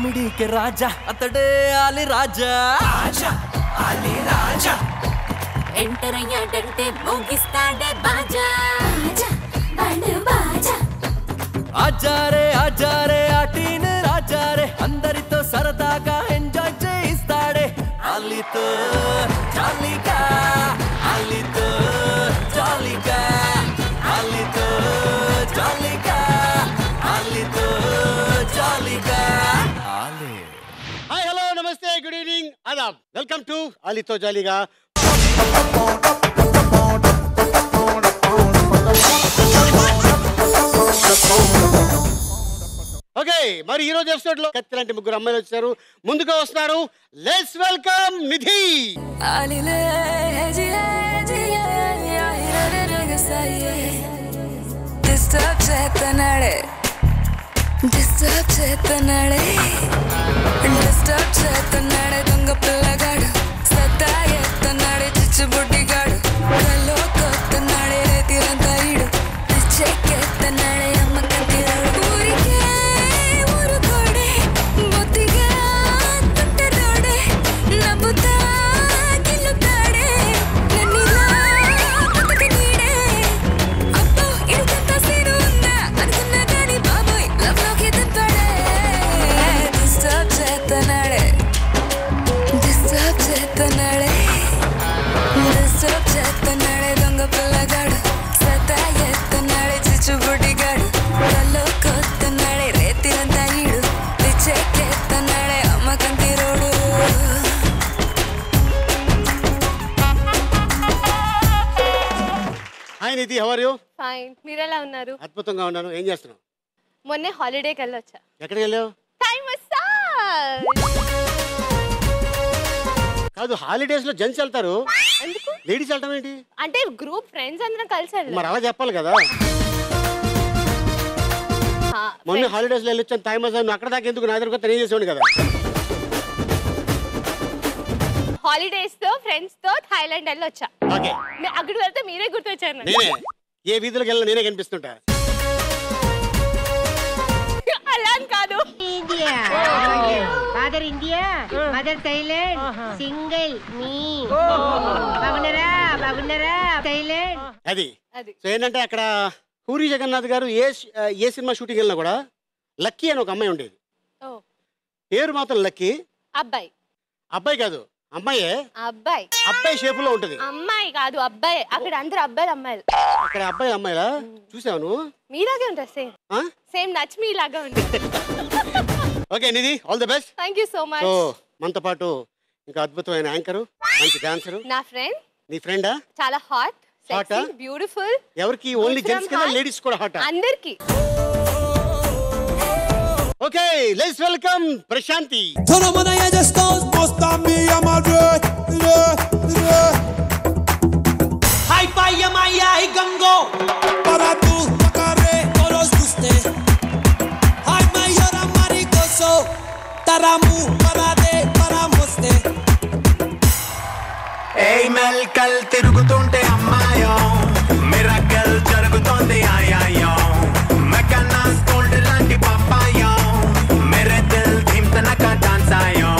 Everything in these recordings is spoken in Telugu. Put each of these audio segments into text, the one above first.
కామెడీకి రాజా అతడే ఆలి రాజా ఆలి రాజా ఎంటర్ అయ్యాడంటే మోగిస్తాడే బాజా బాజా ఆజారే ఆటీని రాజారే అందరితో సరదాగా ఎంజాయ్ చేయిస్తాడే అలీతో జాలీగా అలీతో జాలీగా అలీతో జాలీగా అలీతో జాలీగా ఆలే. హాయ్ హలో నమస్తే good evening Aadab welcome to అలీతో జాలీగా. ఓకే, మరి ఈ రోజు ఎపిసోడ్ లో కత్తి లాంటి ముగ్గురు అమ్మాయిలు వచ్చారు. ముందుగా వస్తున్నారు, లెట్స్ వెల్కమ్ నిధి. దొంగ పిల్లగాడు సత్తా ఎత్తన్నాడే చిచ్చుబుడ్డిగాడు కల్లో కొత్తన్నాడే రేతిరంతా ఈడు చెక్కెత్తన్నాడే అమ్మ కంటిరాడు ఊరికే ఊరుకోడే బొత్తిగా తుంటరోడే నవ్వుతా గిల్లుతాడే నన్నిలా బతక నీడే అబ్బో ఇడికంతా సీను ఉందా అనుకున్నా కానీ బాబోయ్ లవ్ లోకి దింపాడే డిస్టర్బ్ చేత్తన్నాడే దొంగ పిల్లగాడు సత్తా ఎత్తన్నాడే చిచ్చుబుడ్డిగాడు కల్లో కొత్తన్నాడే రేతిరంతా ఈడు పిచ్చెక్కెత్తన్నాడే అమ్మ కంటిరోడు. Hi Nidhi, how are you? Fine, మీరు ఎలా ఉన్నారు? అద్భుతంగా ఉన్నాను. ఏం చేస్తున్నావు? మొన్నే హాలిడేకి వెళ్ళొచ్చా. ఎక్కడికి వెళ్ళావు? Time massage. కాదు, హాలిడేస్ లో జెంట్స్ వెళ్తారు, ఎందుకు? లేడీస్ వెళ్ళటం ఏంటి? అంటే గ్రూప్ ఫ్రెండ్స్ అందరం కలిసి వెళ్ళాం. మరి అలా చెప్పాలి కదా. మొన్న హాలిడేస్ లో వెళ్ళొచ్చాను టైం మసాజ్, అక్కడ దాకా ఎందుకు నా దగ్గర తెలియ చేసేవాడు కదా. హాలిడేస్ తో ఫ్రెండ్స్ తో థాయిలాండ్ వెళ్ళొచ్చా. ఓకే, అక్కడికి వెళ్తే మీరే గుర్తొచ్చారు. నేనే ఏ వీధిలోకి వెళ్ళినా నేనే కనిపిస్తుంటా. అలా కాదు. India, father India, mother Thailand, single me. బాగున్నారా Thailand. అది సో ఏంటంటే అక్కడ పూరి జగన్నాథ్ గారు ఏ సినిమా షూటింగ్ వెళ్ళినా కూడా లక్కీ అని ఒక అమ్మాయి ఉండేది. పేరు మాత్రం లక్కీ. అబ్బాయి. అబ్బాయి కాదు, అమ్మాయే. అబ్బాయి. అబ్బాయి షేప్ లో ఉంటది. అమ్మాయి కాదు, అబ్బాయి. అక్కడ అందరు అబ్బాయిలు అమ్మాయిలు. అక్కడ అబ్బాయి అమ్మాయిలా చూసావు? మీలాగే ఉంటారు. సేమ్ నచ్ మీ లాగా ఉంటుంది. Okay Nidhi, all the best. Thank you so much. So మనతో పాటు ఇంకా అద్భుతమైన యాంకరు, మంచి డాన్సరు. నా ఫ్రెండ్. నీ ఫ్రెండా? చాలా హాట్, సెక్సీ, బ్యూటిఫుల్. ఎవరికి? ఓన్లీ జెంట్స్ కింద లేడీస్ కూడా హాట్? అందరికి. Okay, let's welcome Prashanti. Hi paya maya y gango para tú tocaré todos usted. Ay mayora maricoso taramu para de para moste. Hey melkal తిరుగుతుంటే అమ్మాయో మిరాకల్ జరుగుతోంది ఆయాయో మెకన్నా స్కోల్డ్ లాంటి పప్పాయో మేరే Dil ధిమ్తనక dance ఆయో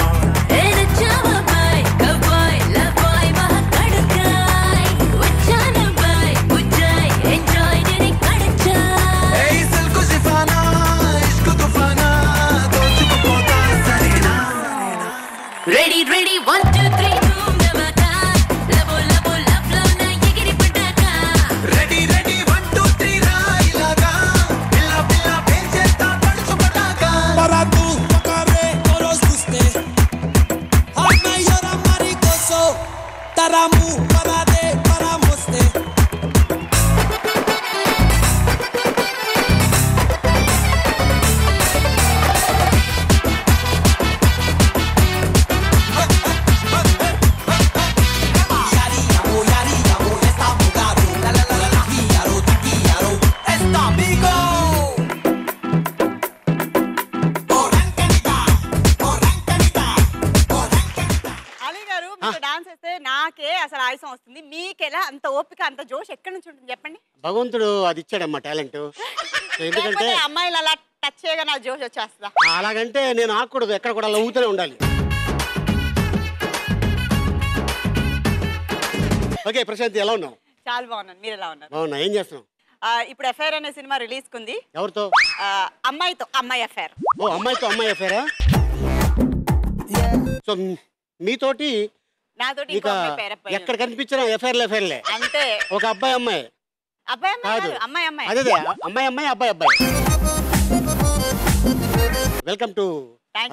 Ready, ready, 1, 2, 3, boom, dabata. Labo, labo, love, love, na yegiri pataka. Ready, ready, 1, 2, 3 railaga pilla pilla pencheta padchu pataka Para tú tocaré todos usted. Ay mayora maricoso taramu para de para moste. ఆయాసం వస్తుంది. మీకెలా అంత ఓపిక అంత జోష్ ఎక్కడి నుంచి ఉంటుంది చెప్పండి? భగవంతుడు అది ఇచ్చాడమ్మా టాలెంట్. ఎందుకంటే అమ్మాయిలు అలా టచ్ చేయగా నా జోష్ వచ్చేస్తా. అలాగంటే నేను ఆకూడదు, ఎక్కడ కూడా అలా ఊతూనే ఉండాలి. ఓకే ప్రశాంత్, ఎలా ఉన్నావు? చాలా బాగున్నాను, మీరు ఎలా ఉన్నారు? బాగున్నా. ఏం చేస్తున్నావు? ఇప్పుడు ఎఫ్ఐఆర్ అనే సినిమా రిలీజ్ కుంది. ఎవరితో? అమ్మాయితో, అమ్మాయి ఎఫ్ఐఆర్. ఓ అమ్మాయితో అమ్మాయి ఎఫ్ఐఆరా? సో మీతోటి నాతోటి ఇక ఎక్కడ కనిపించినా ఎఫ్ఐఆర్లే అంతే. ఒక అబ్బాయి అమ్మాయి అబ్బాయి అమ్మాయి కాదు, కాదు, అమ్మాయి అమ్మాయి. అదే అమ్మాయి అమ్మాయి అబ్బాయి అబ్బాయి. వెల్కమ్ టు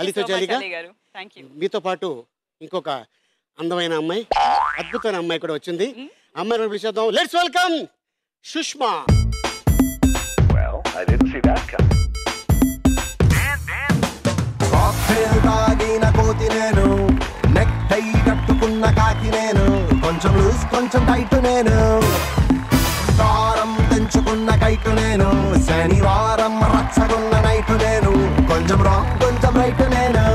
అలీతో జాలీగా. మీతో పాటు ఇంకొక అందమైన అమ్మాయి, అద్భుతమైన అమ్మాయి కూడా వచ్చింది. అమ్మాయి పిలిచేద్దాం. Let's welcome Sushma. కాక్టైల్ తాగిన కోతి నేను, నెక్ టై కట్టుకున్న కాకి నేను, కొంచెం లూజ్ కొంచెం టైట్ నేను, దారం తెంచుకున్న కైటు నేను, శనివారం రచ్చగున్న నైటు నేను, కొంచెం రాంగ్ కొంచెం రైట్ నేను.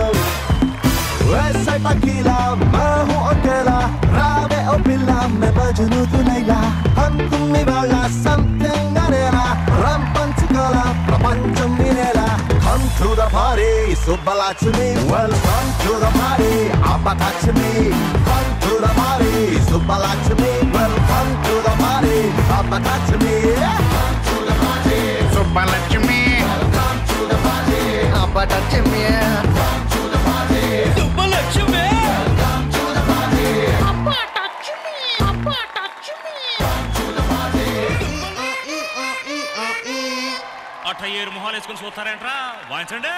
वैसे टकीला मैं हूँ अकेला, रावे ओ पिल्ला मैं बजनू तू लैला, हम तुम इवाళ something అనేలా, రం పంచుకోల ప్రపంచం వినేలా. Come to the party, Subbalaxmi. Welcome to the party, Abbatachmi. Come to the party, Subbalaxmi. Welcome to the party, Abbatachmi. Come to the party, Subbalaxmi. Welcome to the party, Abbatachmi. Come to the party, Subbalaxmi. Welcome to the party, Abbatachmi. Abbatachmi. Come to the party. 87 మొహాలు వేసుకొని చూస్తారేంట్రా? వాయించండి.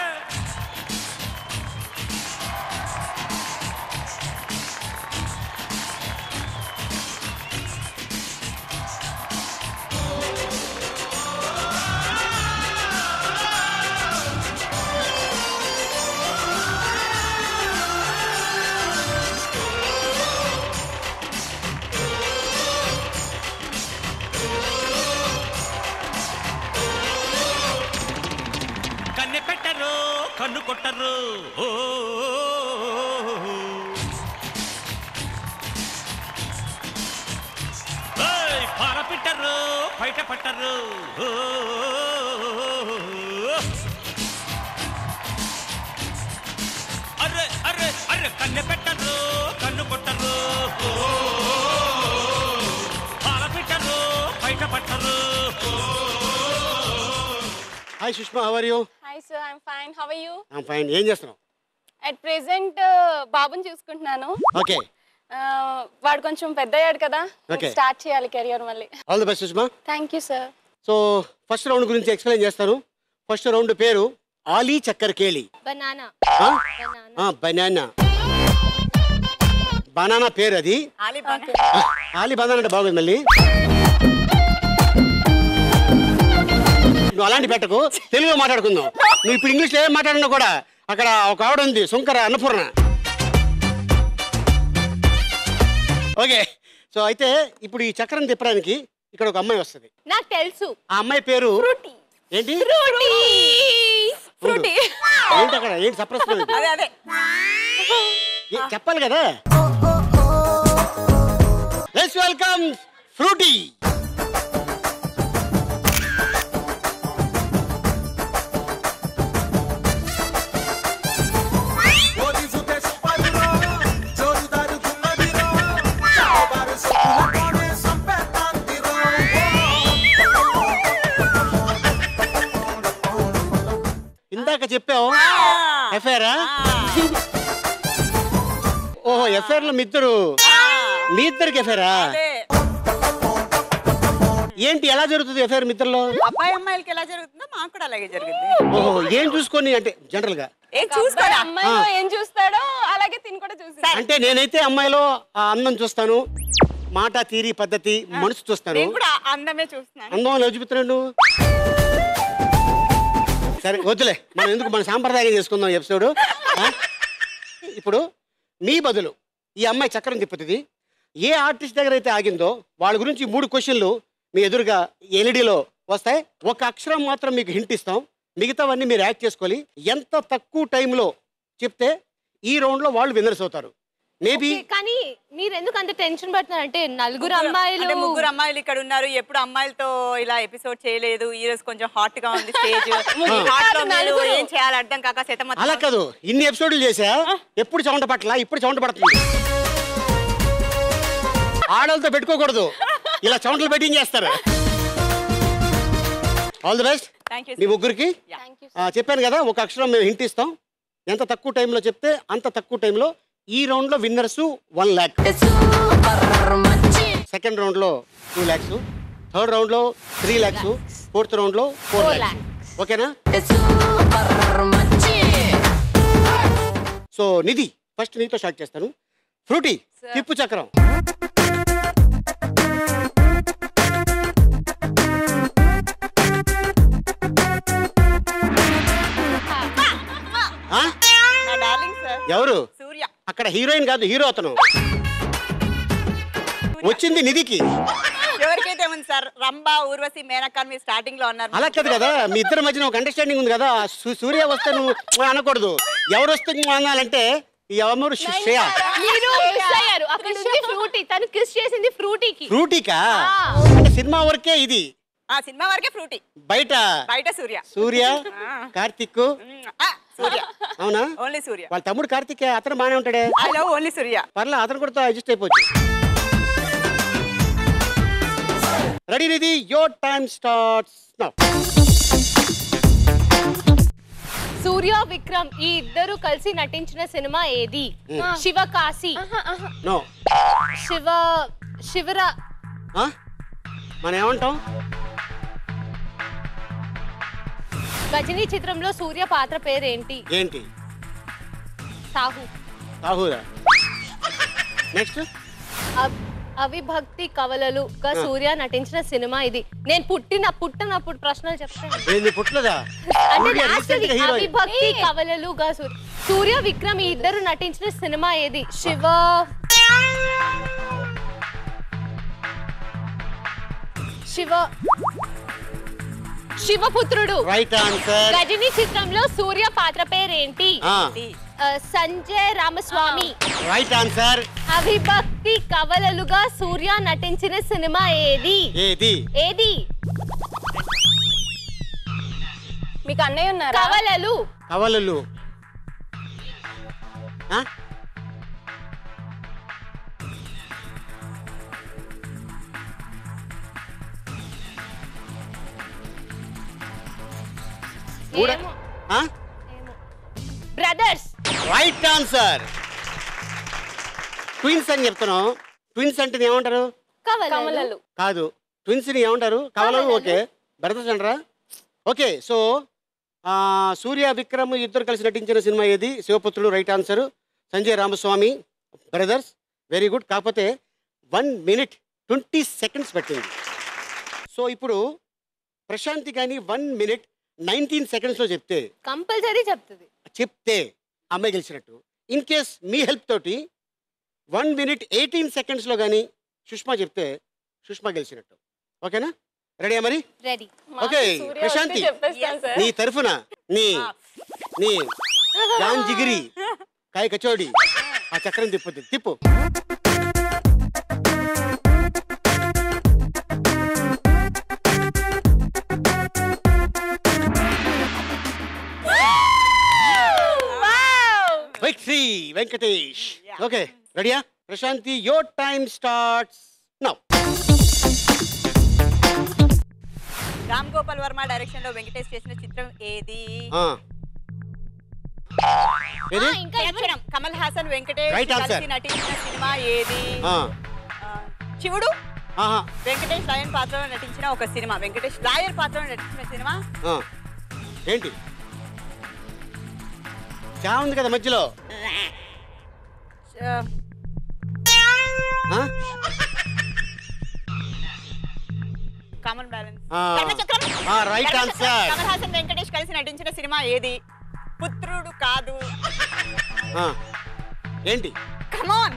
కన్ను కొట్టరు, పాల పిట్టరు, బయట పట్టరు, అర్రే అర్రే అర్రే కన్నె పెట్టరు, కన్ను కొట్టరు, పాల పిట్టరు, బయట పట్టరు. Hi Sushma, how are you? Hi sir, I'm fine. How are you? I'm fine. ఏం చేస్తున్నావు? అట్ ప్రెసెంట్ బాబుని చూసుకుంటున్నాను. ఓకే. వాడు కొంచెం పెద్ద అయ్యాడు కదా, స్టార్ట్ చేయాలి కెరియర్ మళ్ళీ. All the best Sushma. Thank you sir. So first round గురించి ఎక్స్ప్లెయిన్ చేస్తాను. ఫస్ట్ రౌండ్ పేరు ఆలీ చక్కర్ కేళి. బనానా. బనానా బనానా పేరు అది. ఆలీ బనానా అంటే బాగుంది. మళ్ళీ నువ్వు అలాంటి పెట్టకు, తెలుగులో మాట్లాడుకుందాం. నువ్వు ఇప్పుడు ఇంగ్లీష్లో ఏం మాట్లాడినా కూడా అక్కడ ఒక ఆవిడ ఉంది, శంకర అన్నపూర్ణ. ఓకే. సో అయితే ఇప్పుడు ఈ చక్రం తిప్పడానికి ఇక్కడ ఒక అమ్మాయి వస్తుంది. నాకు తెలుసు. ఆ అమ్మాయి పేరు ఏంటి? ఏంటి అక్కడ ఏంటి సర్ప్రైజ్? చెప్పాలి కదా. Let's welcome Frooti. ఇందాక చెప్పావు ఎఫ్ఐఆర్. ఓహో, ఎఫ్ఐఆర్ లో మీ ఇద్దరికి ఎఫ్ఐఆరా? ఏంటి ఎలా జరుగుతుంది ఎఫ్ఐఆర్ మీ ఇద్దరిలో? అబ్బాయి అమ్మాయిలకి ఎలా జరుగుతుందో మాకు కూడా అలాగే జరుగుతుంది. ఓహో, ఏం చూసుకొని అంటే జనరల్ గా అమ్మాయిలో ఏం చూస్తాడో అలాగే తిని కూడా చూసి. అంటే నేనైతే అమ్మాయిలో ఆ అందం చూస్తాను, మాట తీరి పద్ధతి మనసు చూస్తాను. అందమే చూస్తున్నాను. అందం చూపుతున్నాడు. సరే వద్దులే, మనం ఎందుకు మన సాంప్రదాయం చేసుకుందాం ఎపిసోడ్. ఇప్పుడు మీ బదులు ఈ అమ్మాయి చక్రం తిప్పుతుంది. ఏ ఆర్టిస్ట్ దగ్గర అయితే ఆగిందో వాళ్ళ గురించి 3 క్వశ్చన్లు మీ ఎదురుగా ఎల్ఈడిలో వస్తాయి. ఒక అక్షరం మాత్రం మీకు హింట్ ఇస్తాం, మిగతావన్నీ మీరు యాక్ట్ చేసుకోవాలి. ఎంత తక్కువ టైంలో చెప్తే ఈ రౌండ్లో వాళ్ళు విన్నర్స్ అవుతారు. మేబీ కానీ మీరు ఎందుకు అంత టెన్షన్ పడుతున్నారు అంటే నలుగురు అమ్మాయిలు అంటే ముగ్గురు అమ్మాయిలు ఇక్కడ ఉన్నారు ఎప్పుడు అమ్మాయిలతో ఇలా ఎపిసోడ్ చేయలేదు ఈ రోజు కొంచెం హాట్ గా ఉంది స్టేజ్ హాట్ లో మీరు ఏం చేయాలి అర్థం కాక శతమతం అలా కాదు ఇన్ని ఎపిసోడ్లు చేసా ఎప్పుడు చెమట పట్ల ఇప్పుడు చెమట పడుతుంది ఆడలతో పెట్టుకోకూడదు ఇలా చెమటలు బెట్టింగ్ చేస్తారు ఆల్ ది బెస్ట్ మీ ముగ్గురికి చెప్పాను కదా ఒక అక్షరం మేము హింట్ ఇస్తాం ఎంత తక్కువ టైంలో చెప్తే అంత తక్కువ టైంలో ఈ రౌండ్ లో విన్నర్స్ 1 lakh సెకండ్ రౌండ్ లో 2 lakhs థర్డ్ రౌండ్ లో 3 lakhs ఫోర్త్ రౌండ్ లో 4 lakhs ఓకేనా సో నిధి ఫస్ట్ నీతో స్టార్ట్ చేస్తాను ఫ్రూటీ తిప్పు చక్రం ఎవరు అక్కడ హీరోయిన్ కాదు హీరో అతను వచ్చింది నిధికి ఎవరికైతే ఉంది సార్ రంభా ఊర్వశి మేనకా మీరు స్టార్టింగ్ లో ఉన్నారు అలా కాదు కదా మీ ఇద్దరి మధ్యన ఒక అండర్స్టాండింగ్ ఉంది కదా సూర్య వస్తే నువ్వు అనకూడదు ఎవరు వస్తే నువ్వు అనాలంటే ఎవరు శ్రేయ తను కిస్ చేసింది ఫ్రూటీకా అంటే సినిమా వరకే ఇది సినిమా వరకే ఫ్రూటీ బయట సూర్య కార్తిక్ సూర్య అవునా ఓన్లీ సూర్య వాళ్ళ తమ్ముడు కార్తిక్ అతను బానే ఉంటాడే ఐ లవ్ ఓన్లీ సూర్య పర్లే అతను కూడా అడ్జస్ట్ అయిపోవచ్చు ready Nidhi your time starts now Surya Vikram ఈ ఇద్దరు కలిసి నటించిన సినిమా ఏది శివకాశి నో శివరా మనం ఏమంటాం గజనీ చిత్రంలో సూర్య పాత్ర పేరేంటి ఏంటి సాహురా నెక్స్ట్ అవిభక్తి కవలలుగా సూర్య నటించిన సినిమా ఇది నేను పుట్టినప్పుడు ప్రశ్నలు చెప్తాను పుట్టలేదా అవిభక్తి కవలలుగా సూర్య విక్రమ్ ఈ ఇద్దరు నటించిన సినిమా ఏది శివపుత్రుడు రైట్ ఆన్సర్ గజనీ చిత్రంలో సూర్య పాత్ర పేరేంటి సంజయ్ రామస్వామి రైట్ ఆన్సర్ అవిభక్తి కవలలుగా సూర్య నటించిన సినిమా ఏది మీకు అన్నయ్య ఉన్నారా కవలలు బ్రదర్స్ రైట్ ఆన్సర్ ట్విన్స్ అని చెప్తున్నాం ట్విన్స్ అంటే ఏమంటారు కమలలు కాదు ట్విన్స్ ని ఏమంటారు కవలలు ఓకే బ్రదర్స్ అంటారా ఓకే సో సూర్య విక్రమ్ ఇద్దరు కలిసి నటించిన సినిమా ఏది Sivaputrudu right answer Sanjay Ramaswamy brothers very good కాకపోతే 1 minute 20 seconds పట్టింది సో ఇప్పుడు ప్రశాంతి కానీ 1 minute 19 seconds లో చెప్తే కంపల్సరీ చెప్తే అమ్మాయి గెలిచినట్టు ఇన్ కేస్ మీ హెల్ప్ తోటి 1 minute 18 seconds లో కానీ సుష్మా చెప్తే సుష్మా గెలిచినట్టు ఓకేనా రెడీ మరి రెడీ ఓకే ప్రశాంతి నీ తరఫున నీ జాన్ జిగిరి కాయ కచోడి ఆ చక్రం తిప్పు విక్టరీ వెంకటేష్ ఓకే రెడీయా Prashanti your time starts now Ram Gopal Varma direction లో వెంకటేష్ చేసిన చిత్రం ఏది కమల్ హాసన్ వెంకటేష్ కలిసి నటించిన సినిమా ఏది శివుడు వెంకటేష్ లాయర్ పాత్రలో నటించిన ఒక సినిమా వెంకటేష్ లాయర్ పాత్రలో నటించిన సినిమా ఏంటి చా ఉంది కదా మధ్యలో common balance right answer Kamal Haasan Venkatesh కలిసి నటించిన సినిమా ఏది పుత్రుడు కాదు ఏంటి కమాన్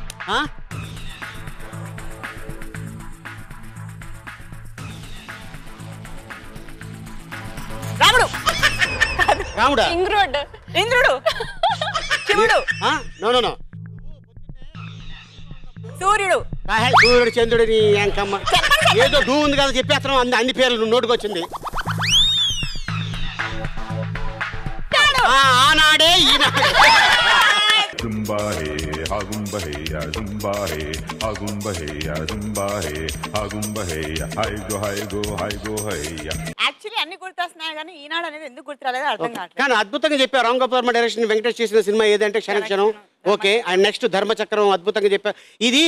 రాముడా ఇంద్రుడు శివుడు నో సూర్యుడు. సూర్యుడు చంద్రుడు నీ అంకమ్మ ఏదో డూ ఉంది కదా చెప్పేస్తున్నాం అన్ని పేర్లు నోటుకు వచ్చింది. ఆనాడే ఈనాడే యాక్చువల్లీ అన్ని గుర్తొస్తున్నాయి కానీ ఈనాడు అనేది ఎందుకు గుర్తు రాలేదు అర్థం కావట్లేదు. కానీ అద్భుతంగా చెప్పారు. రామ్ గోపాల్ వర్మ డైరెక్షన్ వెంకటేష్ చేసిన సినిమా ఏదంటే క్షణక్షణం. ఓకే అండ్ నెక్స్ట్ ధర్మచక్రం అద్భుతంగా చెప్పారు. ఇది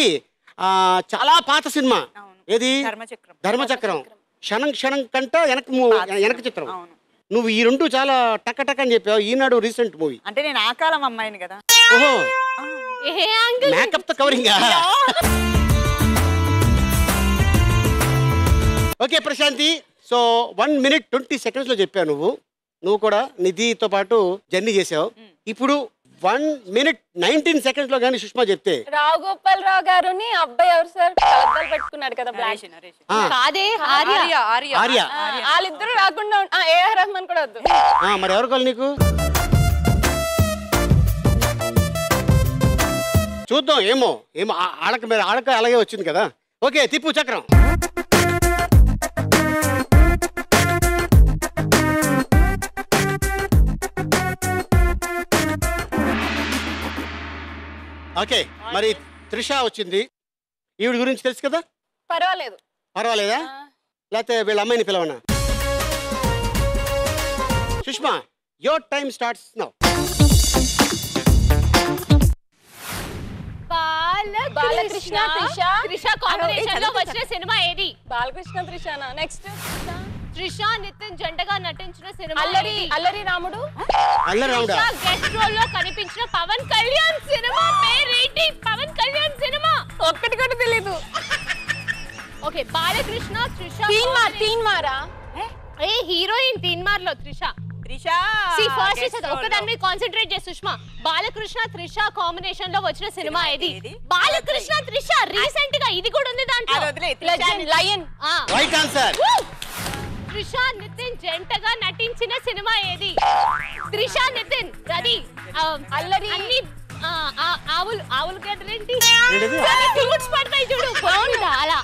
చాలా పాత సినిమా. ఏది ధర్మచక్రం. క్షణం క్షణం కంట వెనక చిత్రం. నువ్వు ఈ రెండు చాలా టక్ టక్ అని చెప్పావు. Eenadu recent movie. అంటే నేను ఆ కాలం అమ్మాయిని కదా. ఓహో మేకప్ తో covering. Okay Prashanti, so 1 minute 20 seconds లో చెప్పావు. నువ్వు కూడా నిధితో పాటు జర్నీ చేసావు. ఇప్పుడు 1 minute 19 seconds లో కానీ సుష్మా చెప్తే రావు గోపాల్ రావు గారుని అబ్బాయి ఎవరు సార్ కలద్దలు పెట్టుకున్నాడు కదా బ్లాక్. కాదే ఆర్య. వాళ్ళిద్దరు రాకుండా ఏఆర్ రెహమాన్ కూడా వద్దు. మరి ఎవరు కావాలి నీకు? చూద్దాం. ఏమో ఆడక అలాగే వచ్చింది కదా. ఓకే తిప్పు చక్రం. ఓకే మరి త్రిష వచ్చింది. ఈవిడ గురించి తెలుసు కదా. పర్వాలేదా? లేకపోతే వీళ్ళ అమ్మాయిని పిలవనా? Sushma your time starts now. Balakrishna Trisha combination లో వచ్చిన సినిమా ఏది? బాలకృష్ణ త్రిషనా. నెక్స్ట్ త్రిష నితిన్ జంటగా నటించిన సినిమా అల్లరి రాముడు. గెస్ట్ రోల్ లో కనిపించిన పవన్ కళ్యాణ్ సినిమా పేరేంటి? పవన్ కళ్యాణ్ సినిమా ఒక్కటి కూడా తెలీదు. ఓకే బాలకృష్ణ త్రిష తీన్మారా. ఏ హీరోయిన్ తీన్మార్ లో త్రిష. ఒక్కదాని మీద కాన్సన్ట్రేట్ చేసి సుష్మా. బాలకృష్ణ త్రిష కాంబినేషన్ లో వచ్చిన సినిమా ఏది? బాలకృష్ణ త్రిష రీసెంట్ గా ఇది కూడా ఉంది దాంట్లో. Lion. Right answer. Trisha Nitin జంటగా నటించిన సినిమా ఏది? త్రిష నితిన్ రది అల్లరి అన్ని ఆవులు గడ్డలేంటి ఫ్రూట్స్ పడతాయి చూడు. అలా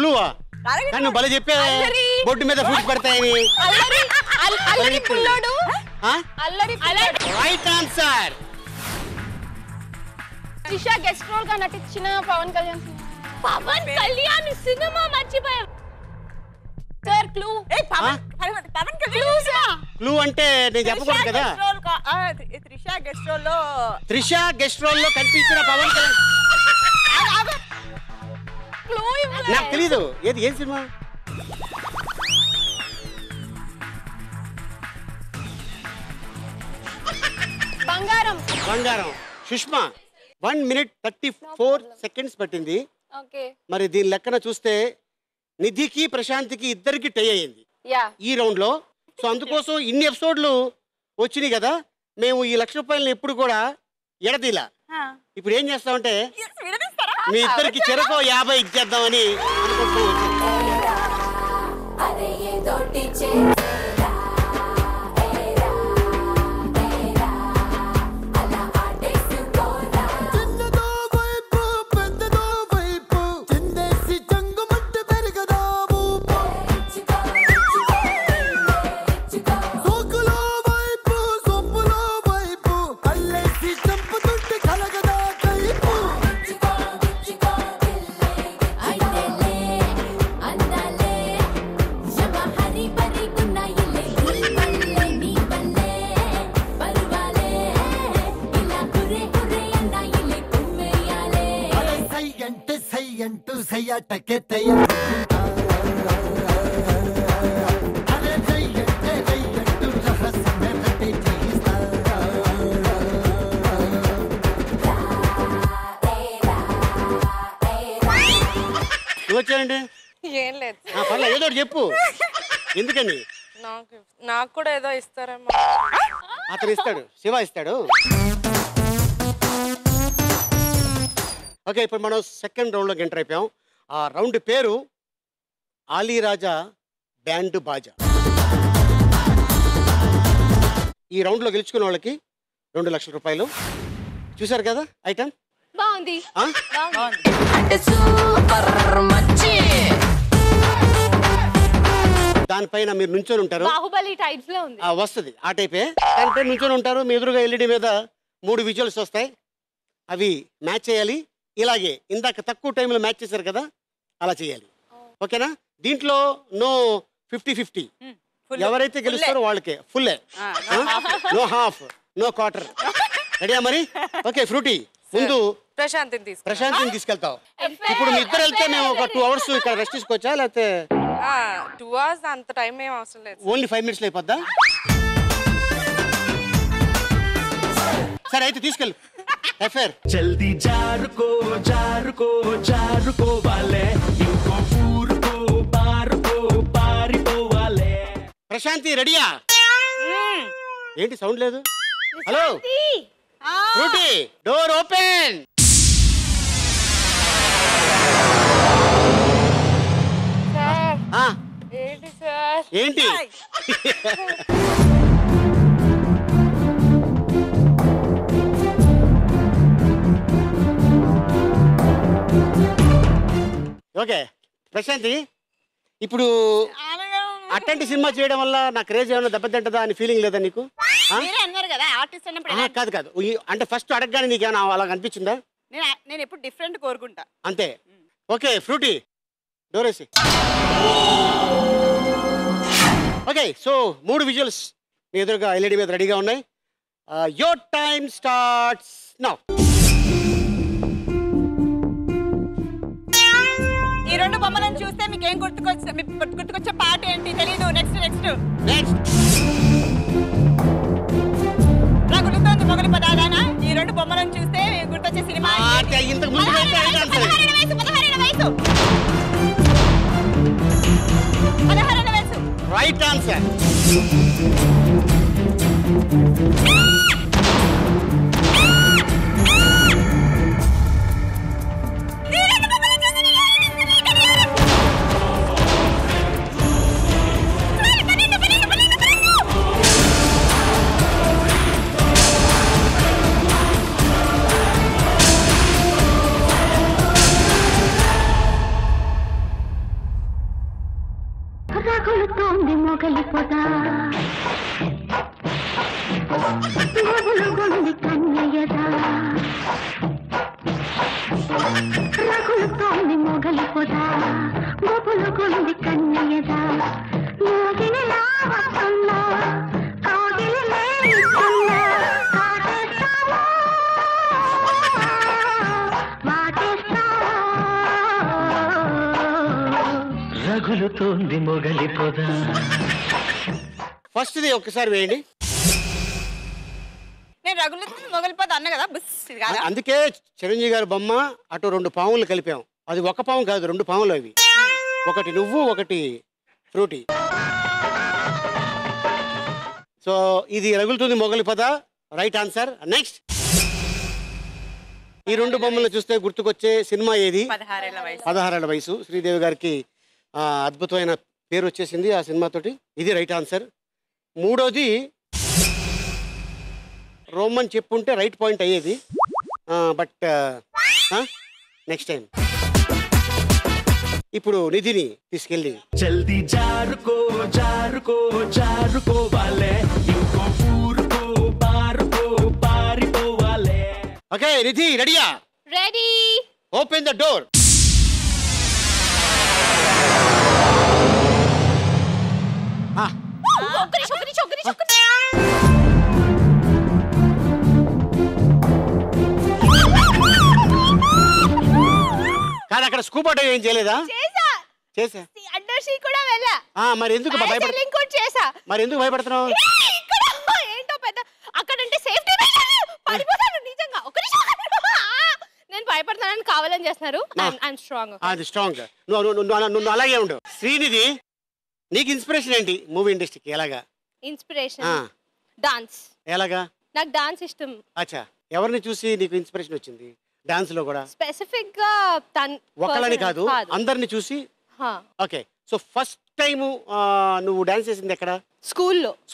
నువ్వు భలే చెప్పే బొడ్డు మీద ఫ్రూట్స్ పడతాయని. Right answer. Trisha guest role గా నటించిన పవన్ కళ్యాణ్ సినిమా మర్చిపోయా. క్లూ అంటే నేను చెప్పకూడదు కదా. త్రిష గెస్ట్ రోల్ లో కనిపించిన పవన్ కళ్యాణ్. నాకు తెలీదు. ఏం సినిమా? బంగారం. సుష్మా 1 minute 34 seconds పట్టింది. మరి దీని లెక్కన చూస్తే నిధికి ప్రశాంతికి ఇద్దరికి టై అయ్యింది ఈ రౌండ్ లో. సో అందుకోసం ఇన్ని ఎపిసోడ్లు వచ్చినాయి కదా. మేము ఈ ₹1,00,000 ఎప్పుడు కూడా ఎడతీలా. ఇప్పుడు ఏం చేస్తామంటే మీ ఇద్దరికి చెరకు 50 ఇచ్చేద్దామని వచ్చానండి. ఏం లేదు. ఏదో చెప్పు. ఎందుకని? నాకు కూడా ఏదో ఇస్తారేమో. అతను ఇస్తాడు, శివ ఇస్తాడు. ఓకే ఇప్పుడు మనం సెకండ్ రౌండ్లోకి ఎంటర్ అయిపోయాం. ఆ రౌండ్ పేరు ఆలీరాజా బ్యాండ్ బాజా. ఈ రౌండ్లో గెలుచుకున్న వాళ్ళకి 2 లక్షల రూపాయలు. చూసారు కదా ఐటమ్ బాగుంది. దానిపైన మీరు నుంచొని ఉంటారు. బాహుబలి టైప్స్ లో ఉంది. వస్తుంది ఆ టైపే. దానిపై నుంచొని ఉంటారు. మీ ఎదురుగా ఎల్ఈడి మీద 3 విజువల్స్ వస్తాయి. అవి మ్యాచ్ చేయాలి. ఇలాగే ఇందాక తక్కువ టైంలో మ్యాచ్ చేశారు కదా అలా చేయాలి. ఓకేనా? దీంట్లో నో 50-50. ఎవరైతే గెలుస్తారో వాళ్ళకే ఫుల్లే, నో హాఫ్, నో క్వార్టర్. రెడీయా మరి? ఓకే ఫ్రూటీ, ముందు ప్రశాంతిని తీసుకెళ్తావు. ఇప్పుడు మీ ఇద్దరు వెళ్తే మేము ఒక 2 hours ఇక్కడ రెస్ట్ తీసుకోవచ్చా, లేకపోతే 2 hours అంత టైం ఏం అవసరం లేదు. Only 5 minutes అయిపోద్దా? సరే అయితే తీసుకెళ్ళు. ఎఫ్ఐఆర్ జల్దీ జారుకో జారుకో జారుకోవాలే, ఇంకో ఊరుకో పారుకో పారిపోవాలే. ప్రశాంతి రెడీయా? ఏంటి సౌండ్ లేదు? Hello Frooti, door open. ఏంటి సార్? ఏంటి? ఓకే ప్రశాంతి, ఇప్పుడు అట్లాంటి సినిమా చేయడం వల్ల నా క్రేజ్ ఏమైనా దెబ్బతింటదా అని ఫీలింగ్ లేదా నీకు? కాదు కాదు, అంటే ఫస్ట్ అడగగానే నీకు ఏమైనా అలా అనిపించిందా? నేను ఎప్పుడు డిఫరెంట్ కోరుకుంటా అంతే. ఓకే ఫ్రూటీ, డోర్ వేసి. ఓకే సో 3 విజువల్స్ మీ ఎదురుగా ఎల్ఈడి మీద రెడీగా ఉన్నాయి. Your time starts now. ఈ 2 బొమ్మలను చూస్తే మీకు ఏం గుర్తుకొచ్చే పాట ఏంటి తెలీదు? నెక్స్ట్ రగులుతోంది మొగలి పదాదానా. ఈ 2 బొమ్మలను చూస్తే గుర్తొచ్చే సినిమా రైట్ ఆన్సర్. రగులుతోంది మొగలి పొద, గొంది కన్యయదా. రగులుతోంది మొగలి పొద, గొంది కన్యయదా. మోగినిలా వస్తున్నా, కాగిలి లేస్తున్నా, కాటేస్తావా వాటేస్తావా. రగులుతోంది మొగలి పొద. ఫస్ట్ది ఒక్కసారి వేయండి. నేను రగులుతోంది మొగలి పొద అన్న కదా, అందుకే చిరంజీవి గారి బొమ్మ అటు 2 పాములు కలిపాం. అది ఒక పాము కాదు, 2 పాములు అవి. ఒకటి నువ్వు, ఒకటి ఫ్రూటీ. సో ఇది రగులుతుంది మొగలి పద, రైట్ ఆన్సర్. నెక్స్ట్, ఈ 2 బొమ్మలు చూస్తే గుర్తుకొచ్చే సినిమా ఏది? 16 ఏళ్ల వయసు. శ్రీదేవి గారికి అద్భుతమైన పేరు వచ్చేసింది ఆ సినిమాతోటి. ఇది రైట్ ఆన్సర్. మూడోది రోమన్ చెప్పుంటే రైట్ పాయింట్ అయ్యేది, బట్ నెక్స్ట్ టైం. ఇప్పుడు నిధిని తీసుకెళ్ళి జల్దీ జారుకో జారుకో జారుకోవాలే, ఇంకో ఊరుకో పారుకో పారిపోవాలే. ఓకే నిధి రెడీయా? రెడీ. Open the door. కాదు అక్కడ స్కూబా డైవ్ ఏం చేయలేదా? చేసా. అండర్ సీ కూడా వెళ్ళా. మరి ఎందుకు భయపడుతున్నావు? ఏంటో పెద్ద అక్కడంటే సేఫ్టీ పడిపోతాను నిజంగా. ఒక నిమిషం, నేను భయపడతానని కావాలని చేస్తున్నారు. I'm strong. అది స్ట్రాంగ్. నువ్వు అలాగే ఉండు. శ్రీనిధి, నీకు ఇన్స్పిరేషన్ ఏంటి మూవీ ఇండస్ట్రీకి? ఎలాగా ఇన్స్పిరేషన్? డాన్స్. ఎలాగా? నాకు డాన్స్ ఇష్టం. అచ్చా, ఎవరిని చూసి నీకు ఇన్స్పిరేషన్ వచ్చింది డాన్స్ లో కూడా? స్పెసిఫిక్ గా ఒకళ్ళని కాదు, అందరిని చూసి. ఓకే, సో ఫస్ట్ టైం నువ్వు డాన్స్ చేసింది ఎక్కడ?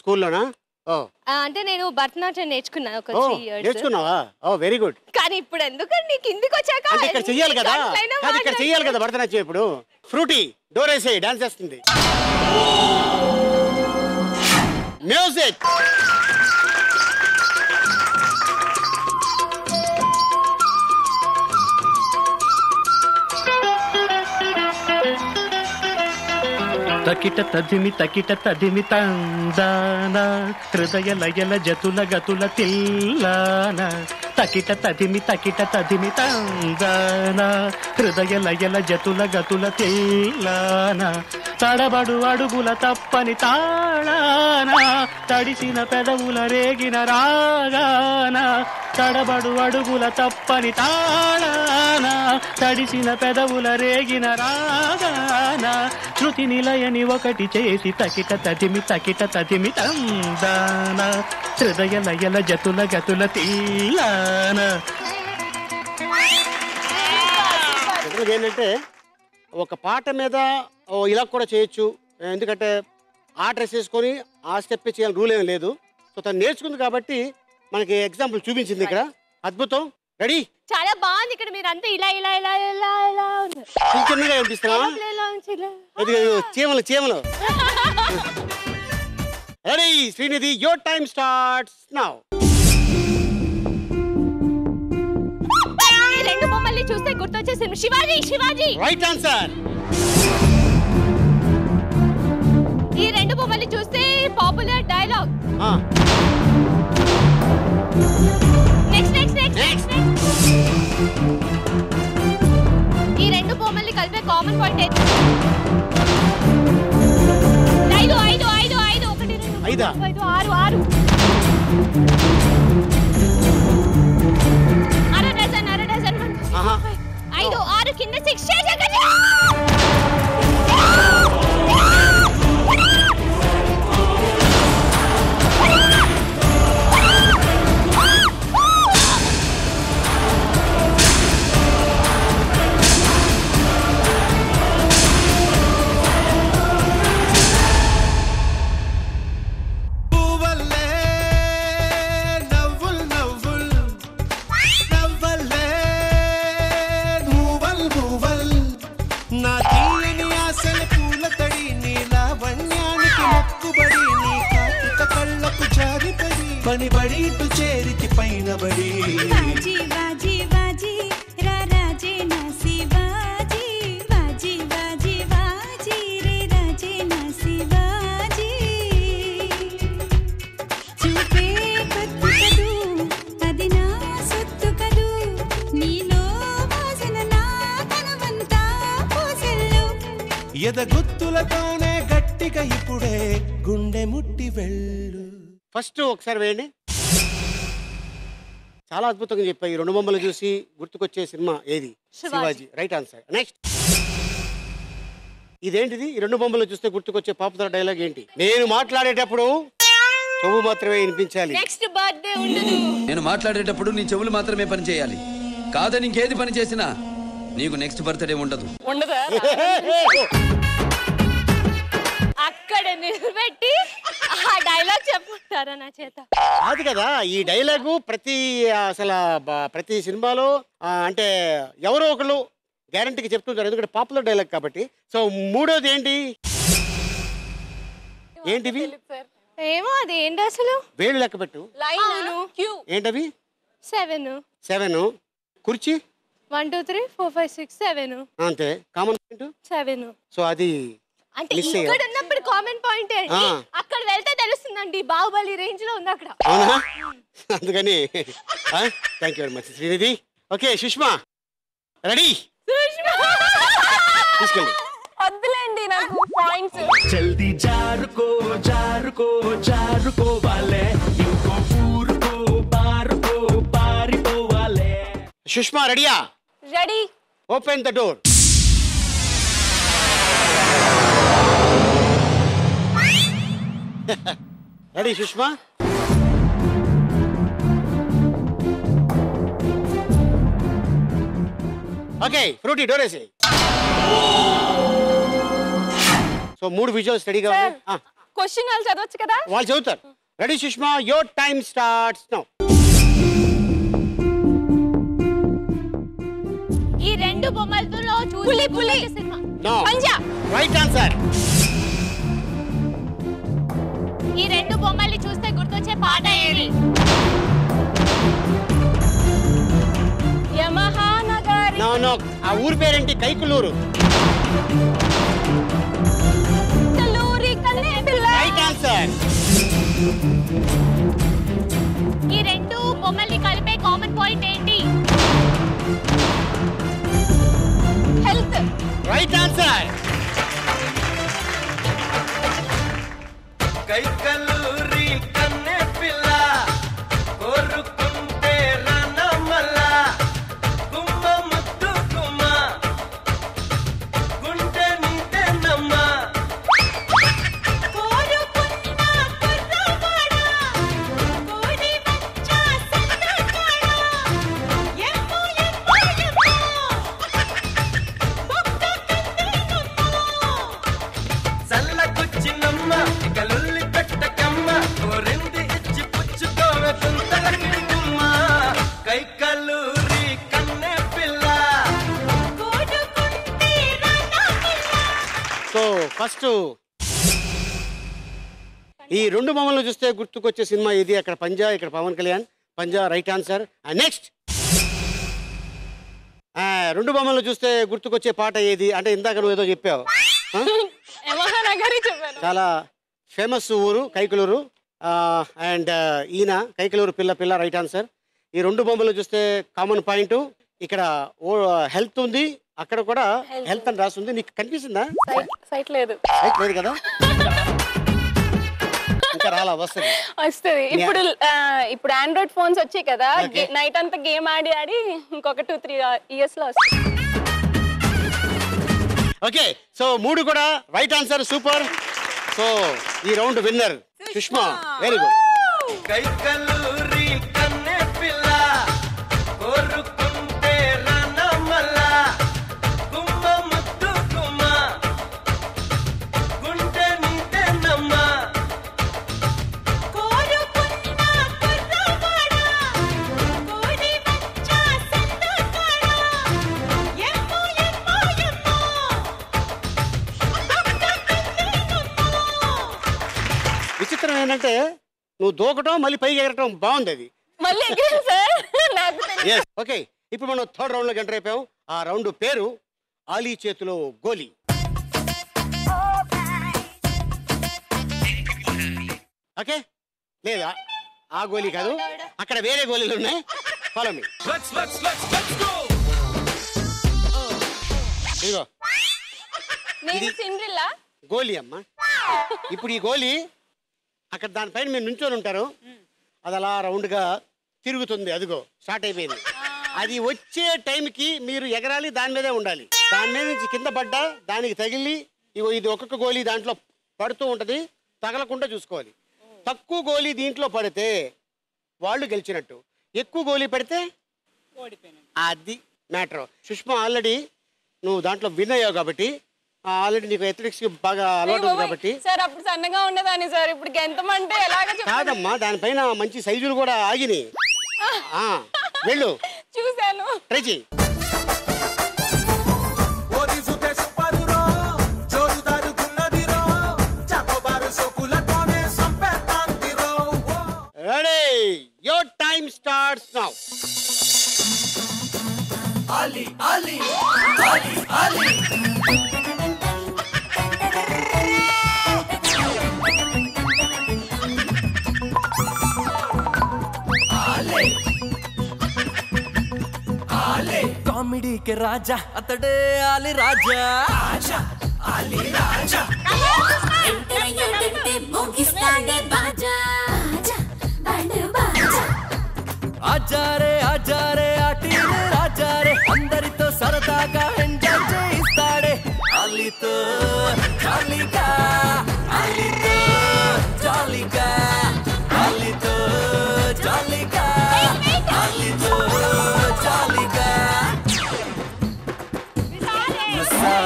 స్కూల్లోనా? అంటే నేను భరతనాట్యం నేర్చుకున్నా ఒక 3 years. నేర్చుకున్నావా? ఓ వెరీ గుడ్. కానీ ఇప్పుడు ఎందుకండి కిందికి వచ్చాక అంటే ఇక్కడ చెయ్యాలి కదా, ఇక్కడ చెయ్యాలి కదా భరతనాట్యం. ఇప్పుడు ఫ్రూటీ డోర్ వేసేయి, డాన్స్ చేస్తుంది. మ్యూజిక్. తకిట తదిమి తందాన హృదయ లయల జతుల గతుల తిల్లాన తకిట తదిమి తందాన హృదయ లయల జతుల గతుల తిల్లాన తడబడు అడుగుల తప్పని తాళాన తడిసిన పెదవుల రేగిన రాగాన తడబడు అడుగుల తప్పని తాళాన తడిసిన పెదవుల రేగిన రాగాన శృతి నిలయని ఒకటి చేసి తకిట తదిమి తందాన హృదయ లయల జతుల గతుల తీలాన. ఏంటంటే ఒక పాట మీద ఇలా కూడా చేయొచ్చు, ఎందుకంటే ఆ డ్రెస్ వేసుకొని ఆ స్టెప్ చేయాలని రూల్ ఏమీ లేదు. సో తను నేర్చుకుంది కాబట్టి మనకి ఎగ్జాంపుల్ చూపించింది ఇక్కడ. అద్భుతం. రెడీ? చాలా బాగుంది. ఇక్కడ మీరు అంతా ఇలా ఇలా ఇలా ఇలా ఇలా చిన్నగా కనిపిస్తున్నా. చీమలు. Ready Srinidhi, your time starts now. ఈ రెండు బొమ్మల్ని చూస్తే గుర్తొచ్చేసి శివాజీ. Right answer. ఈ రెండు బొమ్మల్ని చూస్తే పాపులర్ డైలాగ్. నెక్స్ట్. ఈ రెండు బొమ్మల్ని కలిపే కామన్ పాయింట్ ఏంటి? 5 1 2 5 6 అర డజన్ 5 6 కింద 6 చేసేయండి. పనిబడి ఇటు చేరికి పైన బడి బాజీ రా రాజే నా శివాజీ బాజీ రే రాజే నా శివాజీ చూపే కొత్త కదు అది నా సొత్తు కదు నీలో వాసన నా తనవంతా పూసెల్లు ఎదగుత్తులతోనే గట్టిగా ఇప్పుడే గుండె ముట్టి వెళ్ళు. ఫస్ట్ ఒకసారి వేయండి. చాలా అద్భుతంగా చెప్పాయి. ఈ రెండు బొమ్మలు చూసి గుర్తుకొచ్చే సినిమా ఏది? శివాజీ. Right answer. నెక్స్ట్. ఇదేంటిది? ఈ రెండు బొమ్మలు చూస్తే గుర్తుకొచ్చే పాపులర్ డైలాగ్ ఏంటి? నేను మాట్లాడేటప్పుడు చెవు మాత్రమే వినిపించాలి. నెక్స్ట్ బర్త్డే ఉండదు. నేను మాట్లాడేటప్పుడు నీ చెవులు మాత్రమే పని చేయాలి. కాదని ఇంకేది పని చేసినా నీకు నెక్స్ట్ బర్త్డే ఉండదు. అక్కడ నిలబెట్టి ఆ డైలాగ్ చెప్పుకుంటారా నా చేత? కాదు కదా, ఈ డైలాగు ప్రతి సినిమాలో అంటే ఎవరో ఒకళ్ళు గ్యారంటీకి చెప్తుంటారు, ఎందుకంటే పాపులర్ డైలాగ్ కాబట్టి. సో మూడోది ఏంటివి? ఏమో అది ఏంటి అసలు? వేలు లెక్క పెట్టు. ఏంటవి? 7. కుర్చీ 1 2 3 4 5 6 7. అంతే. Common point 7. సో అది అంటే ఇక్కడ ఉన్నప్పుడు కామన్ పాయింట్ ఏంటి? అక్కడ వెళ్తే తెలుస్తుందండి. బాహుబలి రేంజ్ లో ఉంది అక్కడ. అవునా? అందుకని thank you very much Srinidhi. Okay Sushma, ready? తీసుకెళ్ళి. వద్దులేండి నాకు పాయింట్స్. జల్దీ జారుకో వాలే ఇంకో ఊరుకో బారుకో పారిపోవాలే. సుష్మా రెడీయా? Ready. Open the door. Ready Sushma? Okay Frooti door వేసి. సో 3 విజువల్స్ రెడీగా ఉన్నాయి. క్వశ్చన్ వాళ్ళు చదవచ్చు కదా? వాళ్ళు చదువుతారు. Ready Sushma, your time starts now. ఈ రెండు బొమ్మలతో పులి పులి cinema. No. Panja. Right answer. ఈ రెండు బొమ్మల్ని చూస్తే గుర్తొచ్చే పాట ఏది? యమహా నగరి. నో నో, ఆ ఊరి పేరేంటి? కైకులూరు. కల్లూరి కన్నే పిల్ల. Right answer. ఈ రెండు బొమ్మల్ని కలిపే కామన్ పాయింట్ ఏంటి? హెల్త్. Right answer. కైకలూరి కన్నె పిల్ల కోరుకుంటే రనమల్ల గుమ్మ ముద్దు గుమ్మ గుండె నిండెనమ్మ కోరుకున్న కుర్రవాడ కోడి వచ్చ సన్నకాడ ఎమ్ము ఎమ్ము ఎమ్ము బొక్క కందెనమ్మ సల్లకొచ్చినమ్మ కలుల్లి పెట్టకమ్మ కోరింది ఇచ్చి పుచ్చుకోవే తుంతల కిడికమ్మ కైకలూరి కన్నె పిల్ల కోడుకుంటే రనమల్ల. సో ఫస్ట్ ఈ రెండు బొమ్మలను చూస్తే గుర్తుకొచ్చే సినిమా ఇది. అక్కడ పంజా, ఇక్కడ పవన్ కళ్యాణ్. పంజా రైట్ ఆన్సర్. నెక్స్ట్ రెండు బొమ్మలను చూస్తే గుర్తుకొచ్చే పాట ఏది అంటే ఇందాక నువ్వు ఏదో చెప్పావు. యమహా నగరి చెప్పాను. చాలా ఫేమస్ ఊరు కైకలూరు. అండ్ ఈయన కైకలూరు పిల్ల పిల్ల రైట్ ఆన్సర్. ఈ రెండు బొమ్మలు చూస్తే కామన్ పాయింట్ ఇక్కడ హెల్త్ ఉంది, అక్కడ కూడా హెల్త్ అని రాస్తుంది. నీకు కనిపిస్తుందా? సైట్ లేదు. సైట్ లేదు కదా, ఇంకా రాలా, వస్తుంది వస్తుంది. ఇప్పుడు ఆండ్రాయిడ్ ఫోన్స్ వచ్చాయి కదా, నైట్ అంతా గేమ్ ఆడి ఆడి ఇంకొక 2-3 years లో వస్తుంది. ఓకే, సో మూడు కూడా రైట్ ఆన్సర్. సూపర్. సో ఈ round winner Sushma. Very good. కైకలూరి కన్నె పిల్ల కోరుకుంటే రనమల్ల గుమ్మ ముద్దు గుమ్మ గుండె నిండెనమ్మ కోరుకున్న కుర్రవాడ కోడి వచ్చ సన్నకాడ ఎమ్ము ఎమ్ము ఎమ్ము విచిత్రం ఏంటంటే నువ్వు దూకటం మళ్ళీ పైకి ఎగరటం బాగుంది. అది మళ్ళీ ఎగిరాను సార్. నాకు తెలియదు. ఎస్. ఓకే, ఇప్పుడు మనం థర్డ్ రౌండ్ లోకి ఎంటర్ అయిపోయాం. ఆ రౌండ్ పేరు ఆలీ చేతిలో గోలీ. ఓకే, లేదా ఆ గోలీ కాదు, అక్కడ వేరే గోళీలు ఉన్నాయి. Follow me. ఇదిగో నేను సిండ్రిల్లా. గోలీ అమ్మా. ఇప్పుడు ఈ గోలీ అక్కడ దానిపైన మీరు నుంచొని ఉంటారు, అది అలా రౌండ్గా తిరుగుతుంది. అదిగో స్టార్ట్ అయిపోయింది. అది వచ్చే టైంకి మీరు ఎగరాలి, దాని మీదే ఉండాలి. దాని మీద నుంచి కింద పడ్డా దానికి తగిలి ఇగో ఇది ఒక్కొక్క గోలీ దాంట్లో పడుతూ ఉంటుంది, తగలకుండా చూసుకోవాలి. తక్కువ గోలీ దీంట్లో పడితే వాళ్ళు గెలిచినట్టు, ఎక్కువ గోలీ పడితే అది మ్యాటర్. సుష్మా ఆల్రెడీ నువ్వు దాంట్లో విన్ అయ్యావు కాబట్టి, ఆల్రెడీ నీకు అథ్లెటిక్స్ బాగా అలవాటు ఉంది కాబట్టి. సార్ అప్పుడు సన్నగా ఉండేదాన్ని సార్, ఇప్పుడు గెంతమంటే ఎలాగ కాదమ్మా, దానిపైన మంచి సైజులు కూడా ఆగినాయి. వెళ్ళు, చూశాను. ట్రై చెయ్యి. Ready, your time starts now. Ali Ali Ali Ali comedy के राजा అతడే ఆలి రాజా ఆలి రాజా ఆజారే ఆజారే ఆటిని రాజారే అందరితో సరదాగా ఎంజాయ్ చేయిస్తాడే ఆలితో జాలీగా ఆలితో జాలీగా ఆలితో జాలీగా ఆలితో జాలీగా మసా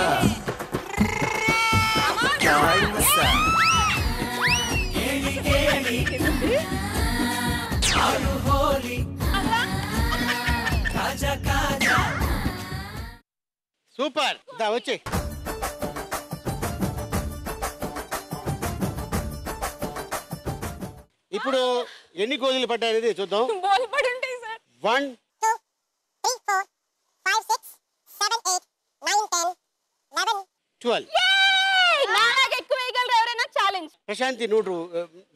కాయ్ మసా సూపర్ దా వచ్చే ఇప్పుడు ఎన్ని గోళీలు పడ్డాయనేది చూద్దాం. బోల్ పడి ఉంటాయి సార్. 1 2 3 4 5 6 7 8 9 10 11 12. నాకు ఎక్కువ వేయగలరు ఎవరైనా ఛాలెంజ్. ప్రశాంతి నువ్వు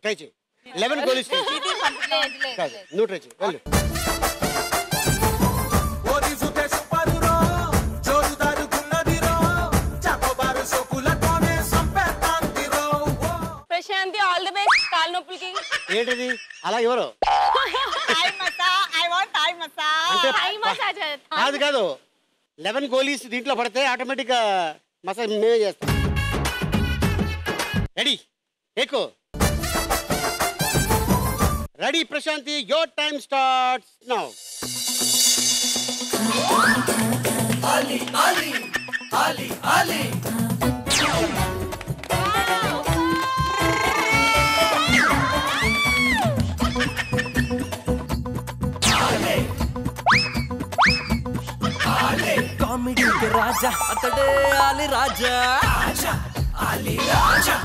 ట్రై చేయి. 11 గోళీలు ట్రై చేయి. కాదు నువ్వు ట్రై చేయి. వెళ్ళు. ప్రశాంతి ఆల్ ది బెస్ట్ కాల్ నొప్పులకి. ఏంటిది అలా ఎవరు కాదు కాదు 11 గోళీస్ దీంట్లో పడితే ఆటోమేటిక్ గా మసాజ్ మేమే చేస్తాం. రెడీ ఎక్కువ ready Prashanti your time starts now. Ali, Ali, Ali, Ali. Comedy के राजा అతడే ఆలి రాజా Ali Raja.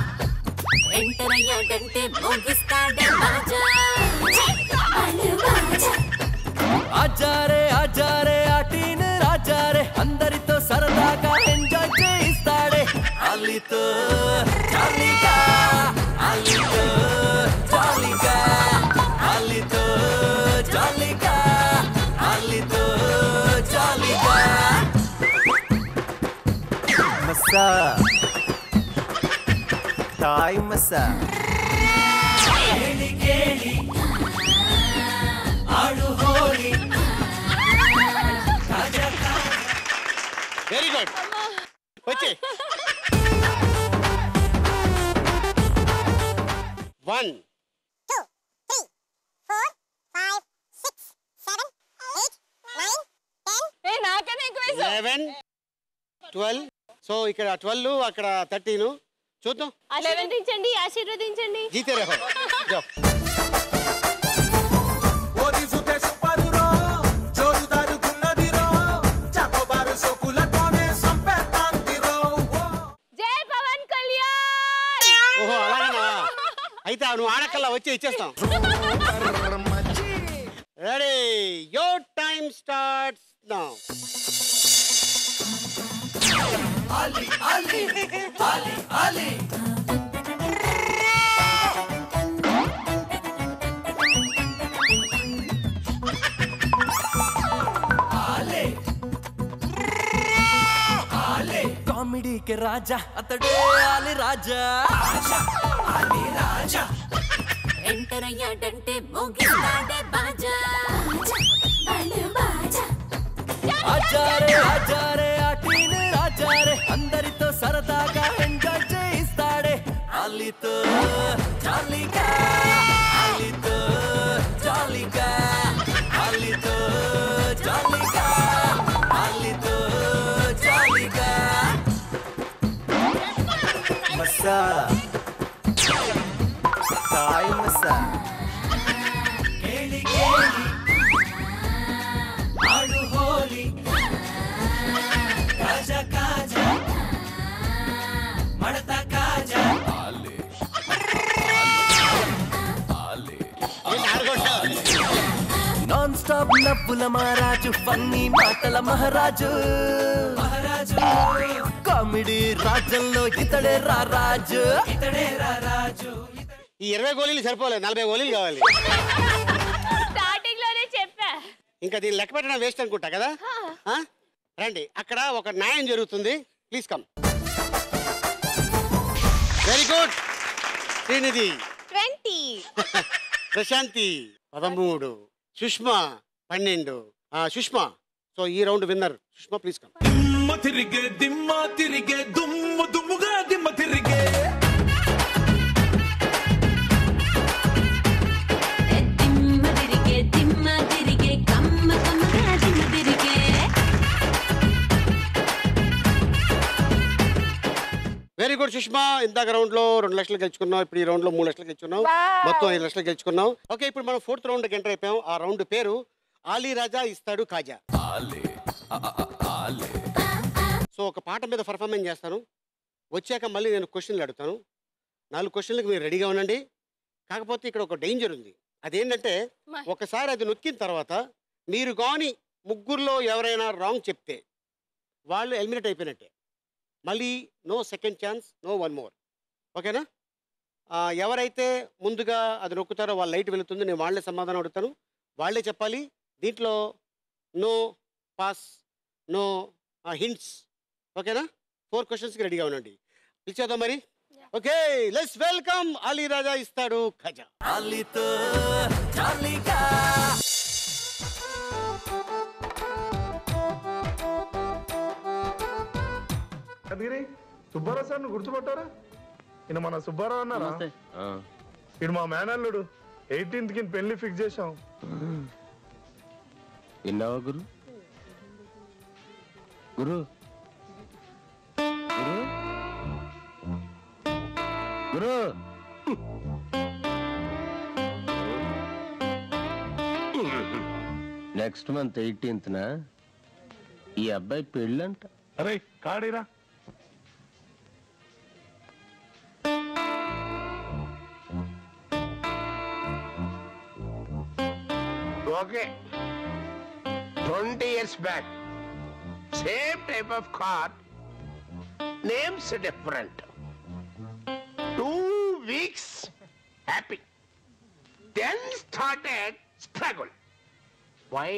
ఎంటర్ అయ్యాడంటే మోగిస్తాడే బాజా ఆజారే ఆటీన్ రాజారే అందరితో సరదాగా ఎంజాయ్ చేయిస్తాడే అల్లితో జాలీగా అల్లితో జాలీగా అల్లితో జాలీగా అల్లితో జాలీగా మసా తాయ్ మసా కేళి కేళి ఆడు హోలీ. వెరీ గుడ్ వచ్చే 1 2 3 4 5 6 7 8 9 10 నాకనే ఎక్కువ వేసావు. 11 12 సో ఇక్కడ 12 అక్కడ 13 చూద్దాం. ఆశీర్వదించండి ఆశీర్వదించండి. జీతే రహో జాओ. జై పవన్ కళ్యాణ్. ఓహో అలాగనా అయితే నువ్వు ఆడకల్లా వచ్చి ఇచ్చేస్తాం. Ready your time starts now. Ali, Ali, Ali, Ali. Comedy के राजा అతడే ఆలి రాజా Ali Raja. ఎంటర్ అయ్యాడంటే మోగిస్తాడే బాజా బాజా ఆజారే ఆటీన్ రాజారే అందరితో సరదాగా ఎంజాయ్ చేయిస్తాడే అల్లితో జాలీగా అల్లితో జాలీగా అల్లితో జాలీగా అల్లితో జాలీగా మసా తాయ్ మసా కేళి కేళి ఆడు హోలీ. కాజా కాజా మడత కాజా. నాన్ స్టాప్ నవ్వుల మహారాజు ఫన్నీ మాటల మహారాజు మహారాజు కామెడీ రాజ్యంలో ఇతడే రారాజు ఇతడే రారాజు. ఈ 20 గోళీలు సరిపోలేదు 40 గోళీలు కావాలి. స్టార్టింగ్ లోనే చెప్పా. ఇంకా దీన్ని లెక్క పెట్టడం వేస్ట్ అనుకుంటా కదా. ఆ? రండి అక్కడ ఒక న్యాయం జరుగుతుంది. Please come. Very good Srinidhi 20 Prashanti 13 Sushma 12 Sushma. So ఈ round winner Sushma please come. దిమ్మ తిరిగే దుమ్ము దుమ్ముగా దిమ్మ తిరిగే దిమ్మ తిరిగే కమ్మ కమ్మగా దిమ్మ తిరిగే. Very good Sushma. ఇందాక రౌండ్ లో 2 లక్షలు గెలుచుకున్నావు. ఇప్పుడు ఈ రౌండ్ లో 3 లక్షలు గెలుచుకున్నావు. మొత్తం 5 లక్షలు గెలుచుకున్నావు. ఓకే ఇప్పుడు మనం 4th రౌండ్ ఎంటర్ అయిపోయాం. ఆ రౌండ్ పేరు ఆలీ రాజా ఇస్తాడు కాజా. సో ఒక పాట మీద పర్ఫార్మెన్స్ చేస్తాను. వచ్చాక మళ్ళీ నేను క్వశ్చన్లు అడుగుతాను. 4 క్వశ్చన్లకు మీరు రెడీగా ఉండండి. కాకపోతే ఇక్కడ ఒక డేంజర్ ఉంది. అదేంటంటే ఒకసారి అది నొక్కిన తర్వాత మీరు కానీ ముగ్గురులో ఎవరైనా రాంగ్ చెప్తే వాళ్ళు ఎలిమినేట్ అయిపోయినట్టే. మళ్ళీ no second chance, no one more. ఓకేనా? ఎవరైతే ముందుగా అది నొక్కుతారో వాళ్ళ లైట్ వెళుతుంది. నేను వాళ్ళే సమాధానం అడుగుతాను, వాళ్ళే చెప్పాలి. దీంట్లో నో పాస్, నో హింట్స్. ఓకేనా? 4 క్వశ్చన్స్కి రెడీగా ఉండండి. పిలిచేద్దాం మరి. ఓకే, లెట్స్ వెల్కమ్ అలీ రాజా ఇస్తాడు ఖజా. అలీతో జాలీగా కదిగిరి సుబ్బారావు సార్ గుర్తుపట్టారా? ఈయన మన సుబ్బారావు అన్నారా? ఇడు మా మేనల్లుడు. 18th కి పెళ్లి ఫిక్స్ చేశాం. విన్నావా గురు? గురు గురు నెక్స్ట్ మంత్ 18th ఈ అబ్బాయి పెళ్ళంట. అరే కాడీరా. Okay, 20 years back, same type of car, names different. 2 weeks happy, then started struggle. Why?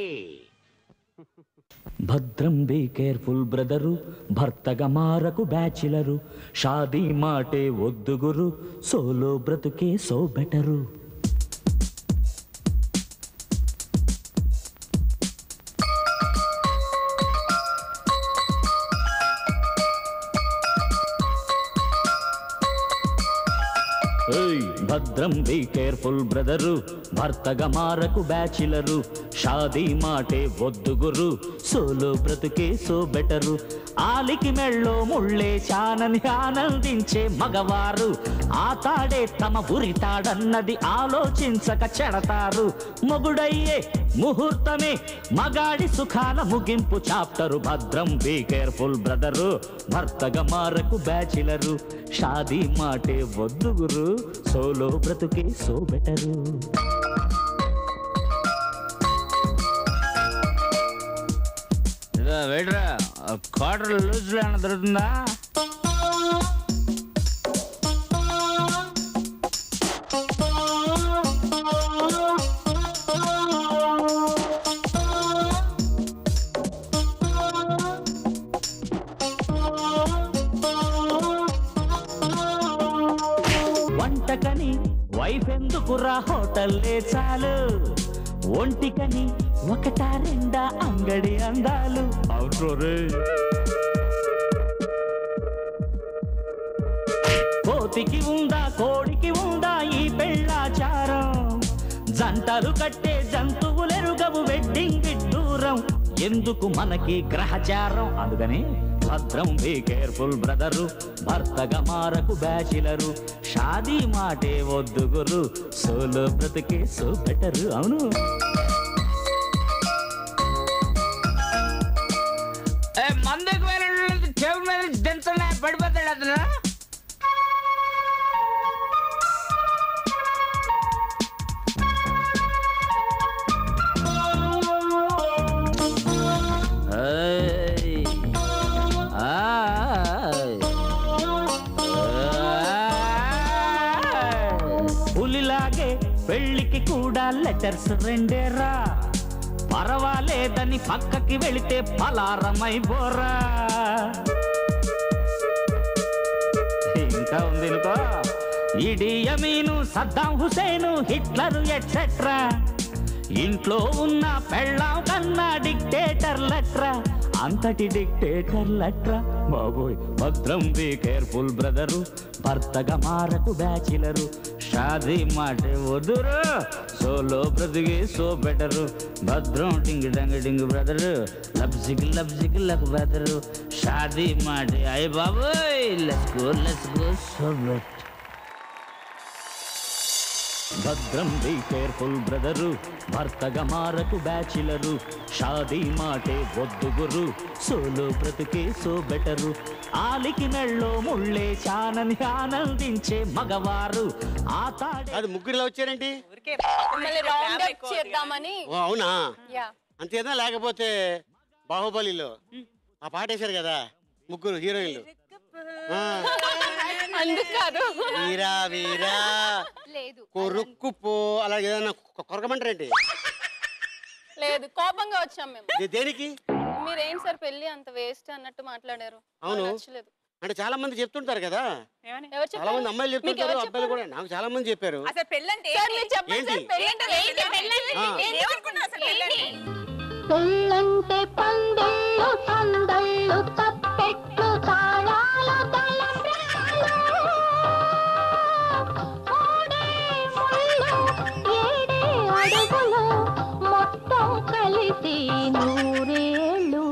భద్రం బీ కేర్ఫుల్ బ్రదరు, భర్తగా మారకు బ్యాచిలరు, షాదీ మాటే వద్దు గురు, సోలో బ్రతుకే సో బెటరు. భద్రం బీ కేర్ఫుల్ బ్రదరు, భర్తగా మారకు బ్యాచిలరు, షాదీ మాటే వద్దు గురు, సోలో బ్రతుకే సో బెటరు. ఆలికి మెళ్ళో ముళ్ళే చానని ఆనందించే మగవారు, ఆ తాడే తమ ఉరి తాడన్నది ఆలోచించక చెడతారు. మొగుడయ్యే ముహూర్తమే మగాడి సుఖాల ముగింపు చాప్టరు. భద్రం బీ కేర్ఫుల్ బ్రదరు, భర్తగా మారకు బ్యాచిలరు, షాదీ మాటే వద్దు గురు, సోలో బ్రతుకే సో బెటరు. వెయిట్రా, క్వార్టర్ లూజ్లో ఏమైనా దొరుకుతుందా? వంటకని వైఫ్ ఎందుకురా హోటల్లే చాలు, ఒంటికని ఒకటా రెండా అంగడి అందాలు. అవును రే. కోతికి ఉందా కోడికి ఉందా ఈ పెళ్ళాచారం, జంటలు కట్టే జంతువులెరుగవు వెడ్డింగ్ విడ్డూరం, ఎందుకు మనకి గ్రహచారం. అందుకని భద్రం బీ కేర్ఫుల్ బ్రదరు, భర్తగా మారకు బ్యాచిలరు, షాదీ మాటే వద్దు గురు, సోలో బ్రతుకే సో బెటరు. అవును. మందుకు చెవి మీద దించలే పడిపోతాడు అతను. పులిలాగే పెళ్ళికి కూడా లెటర్స్ రెండేరా, పర్వాలేదని పక్కకి వెళితే పలారమైపోరా. ఇంకా ఉంది అనుకో, ED అమీను, Saddam Hussain, Hitler etcetera, ఇంట్లో ఉన్న పెళ్ళాం కన్నా డిక్టేటర్లట్రా, అంతటి డిక్టేటర్లట్రా బాబోయ్. భద్రం బీ కేర్ఫుల్ బ్రదరు, భర్తగా మారకు బ్యాచిలరు, షాదీ మాటే వదురు, సోలో బ్రతుకే సో బెటరు. భద్రం టింగ్ డంగ్ డింగ్ బ్రదరు, లబ్జిక్ లక్ బ్రదరు, షాదీ మాటే అయ్య బాబోయ్. Let's go so better. భద్రం బీ కేర్ఫుల్ బ్రదరు భర్తగా మారకు బ్యాచిలరు షాదీ మాటే వద్దు గురు సోలో బ్రతుకే సో బెటరు ఆలికి మెళ్ళో ముళ్ళే చానని ఆనందించే మగవారు ఆ తాడే అది ముగ్గురులో వచ్చారేంటి? మళ్ళీ రౌండ్ అప్ చేద్దామని. ఓ అవునా? యా. అంతేనా? లేకపోతే బాహుబలిలో ఆ పాట వేశారు కదా ముగ్గురు హీరోయిన్లు. అందుకు కాదు. వీరా వీరా లేదు కొరుక్కుపో అలా ఏదైనా కొరకమంటారేంటి? లేదు, కోపంగా వచ్చాం మేము. దేనికి? మీరేంటి సార్ పెళ్లి అంత వేస్ట్ అన్నట్టు మాట్లాడారు. అవును. నచ్చలేదు. అంటే చాలా మంది చెప్తుంటారు కదా, ఎవరు చాలా మంది అమ్మాయిలు చెప్తుంటారు, అబ్బాయిలు కూడా. నాకు చాలా మంది చెప్పారు. అసలు పెళ్ళంటే ఏంటి? పెళ్ళంటే పందేళ్ళు సందళ్ళు తప్పెట్లు తాళాలు తలంబ్రాలు మూడే ముళ్ళు ఏడే అడుగులు మొత్తం కలిసి నూరేళ్ళు.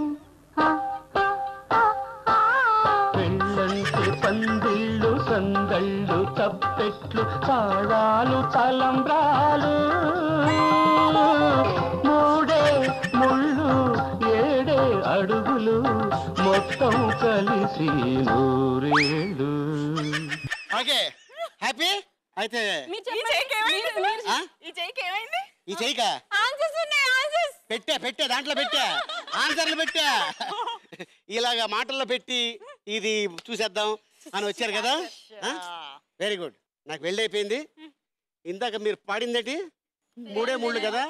పెళ్ళంటే పందిళ్ళు సందళ్ళు తప్పెట్లు తాళాలు తలంబ్రాలు మూడే ముళ్ళు ఏడే అడుగులు మొత్తం కలిసి నూరేళ్ళు. ఓకే, హ్యాపీ అయితే. ఈ చెయ్యికి ఏమైంది? ఈ చెయ్యిక ఆన్సర్స్ ఉన్నాయి. ఆన్సర్స్ పెట్టా దాంట్లో పెట్టా, ఆన్సర్లు పెట్టా. ఇలాగా మాటల్లో పెట్టి ఇది చూసేద్దాం అని వచ్చారు కదా. Very good. నాకు వెళ్ళైపోయింది. ఇందాక మీరు పాడిందేంటి? మూడే ముళ్ళు కదా.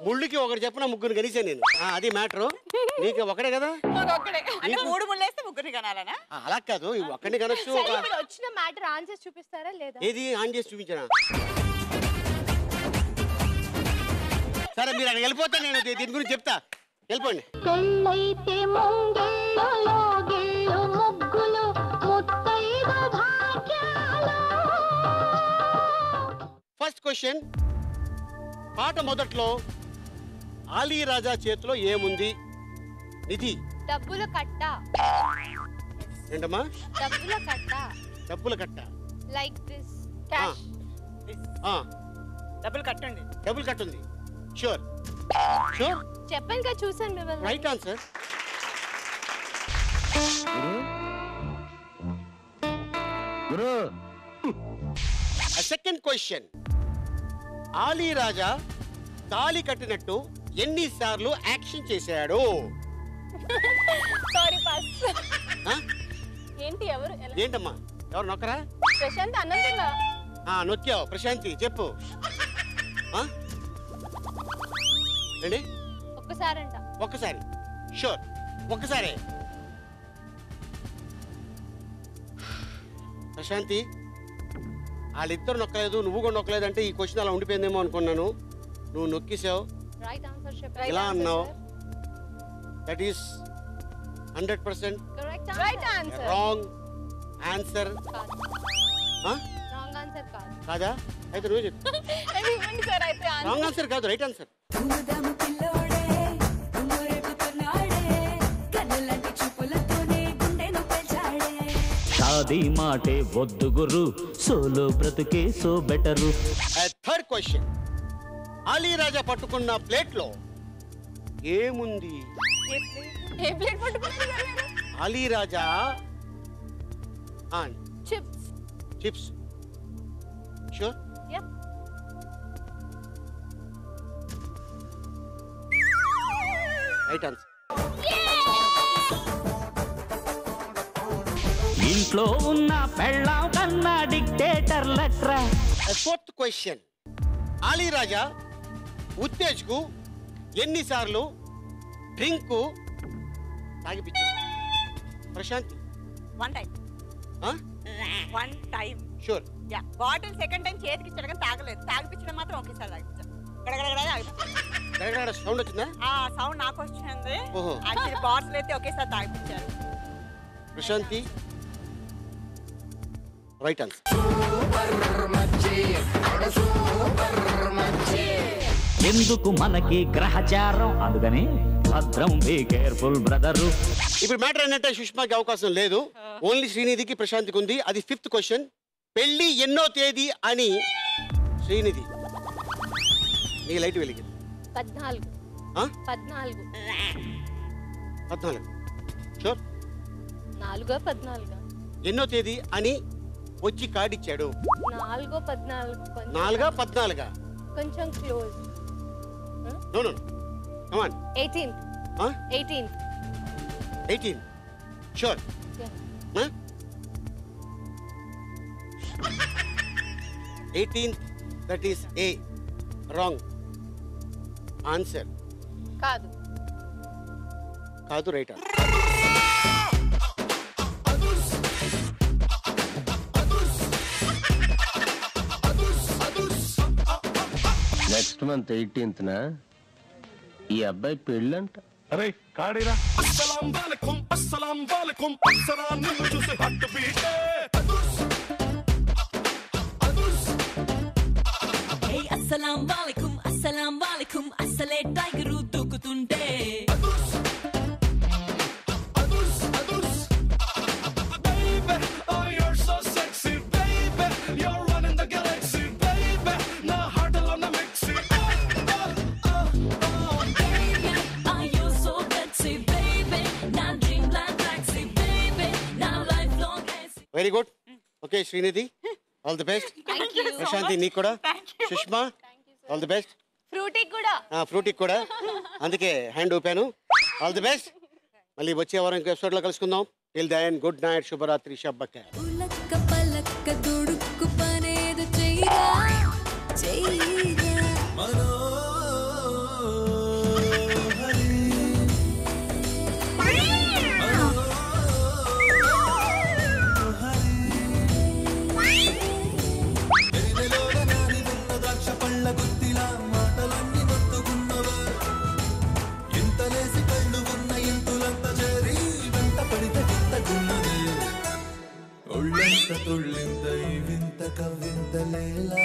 ముళ్ళుకి ఒకటి చెప్పిన ముగ్గురు కలిసే నేను. అది మ్యాటరు. నీకు ఒకటే కదా. మూడు ముళ్ళేస్తే ముగ్గురిని కనాలనా? అలా కాదు, ఒక్కడిని కనొచ్చు. వచ్చిన మ్యాటర్ ఆన్సర్ చూపిస్తారా లేదా? ఏది ఆన్ చేసి చూపించరా? సరే మీరు అక్కడ వెళ్ళిపోతే నేను దీని గురించి చెప్తా. వెళ్ళిపోండి. పెళ్ళైతే ముంగిళ్ళు లోగిళ్ళు ముగ్గులు ముత్తైదు భాగ్యాలు. First question. పాట మొదట్లో ఆలీ రాజా చేతిలో ఏముంది? నిధి. డబ్బుల కట్ట. ఏంటమ్మా? డబ్బుల కట్ట. డబ్బుల కట్ట. Like this. క్యాష్. డబ్బులు కట్టండి. డబ్బులు కట్టుంది. Sure sure. చెప్పాను కదా, చూసాను మిమ్మల్ని. Right answer. గురు. Second question. ఆలీ రాజా తాళి కట్టినట్టు ఎన్నిసార్లు యాక్షన్ చేశాడు? Sorry pass. ఏంటి ఎవరు? ఏంటమ్మా ఎవరు నొక్కరా? ప్రశాంత్ అన్నం తిన్నా. నొక్కావు. ప్రశాంతి చెప్పు. ఏంటి? ఒక్కసారంట. ఒక్కసారి. షూర్ ఒక్కసారి. ప్రశాంతి వాళ్ళిద్దరు నొక్కలేదు, నువ్వు కూడా నొక్కలేదు అంటే ఈ క్వశ్చన్ అలా ఉండిపోయిందేమో అనుకున్నాను. నువ్వు నొక్కేసావు. రైట్ ఆన్సర్ చెప్పు. ఇలా అన్నావు. That is 100% right answer. Wrong answer. Wrong answer కాదు. కాదా? అయితే నువ్వు చెప్పు. ఇవ్వండి సార్ అయితే ఆన్సర్. రాంగ్ ఆన్సర్ కాదు, రైట్ ఆన్సర్. షాదీ మాటే వద్దు గురు సోలో బ్రతుకే so better. Third question. Ali Raja పట్టుకున్న ప్లేట్ లో ఏముంది? ఏ ప్లేట్ పట్టుకున్నారు? Ali Raja chips. Chips. Sure. Yeah. Right answer. ఇంట్లో ఉన్న పెళ్ళాం కన్నా డిక్టేటర్ లట్రా. Fourth question. ఆలీ రాజా ఉత్తేజ్ కు ఎన్నిసార్లు డ్రింక్ తాగిపించాడు? Prashanth. One time. One time. Sure. Yeah. Bottle second time చేతికి ఇచ్చాడు కానీ తాగలేదు. తాగిపించడం మాత్రం ఒకేసారి తాగిపించాడు. సౌండ్ వచ్చిందా? ఆ సౌండ్ నాకు వచ్చింది. ఓహో. యాక్చువల్లీ బాటిల్ అయితే ఒకేసారి తాగిపించారు. ప్రశాంతి. Right answer. ఎందుకు మనకి గ్రహచారం అందుకని భద్రం బీ కేర్ఫుల్ బ్రదరు. ఇప్పుడు మ్యాటర్ ఏంటంటే సుష్మాకి అవకాశం లేదు. ఓన్లీ శ్రీనిధికి ప్రశాంతికి ఉంది. అది ఫిఫ్త్ క్వశ్చన్. పెళ్లి ఎన్నో తేదీ అని శ్రీనిధి నీ లైట్ వెలిగింది 14 ఆ? 14 14 షూర్ 4-14 ఎన్నో తేదీ అని వచ్చి కార్డు ఇచ్చాడు 4-14 4-14 కొంచెం close no no come on 18th 18 sure 18th that is A wrong answer కాదు కాదు రైట్ నెక్స్ట్ మంత్ 18th ఈ అబ్బాయి పెళ్ళంట. అరే కాడీరా. అస్సలాం వాలేకుం అప్సరా నిన్ను చూసి హార్ట్ బీట్ అస్సలాం వాలేకుం అస్సలే టైగర్ దూకుతుంటే very good okay Srinidhi all the best Prashanti నీకు కూడా Sushma all the best Frooti కూడా ఫ్రూటీకి కూడా అందుకే హ్యాండ్ ఊపాను ఆల్ ది బెస్ట్ మళ్ళీ వచ్చే వారం ఇంకో ఎపిసోడ్లో కలుసుకుందాం టిల్ దెన్ గుడ్ నైట్ శుభరాత్రి షబ్బక ఉలక్క పలక్క దుడుక్కు పనేదు చెయ్యరా తుళ్ళింత ఈ వింత కవ్వింత లేలా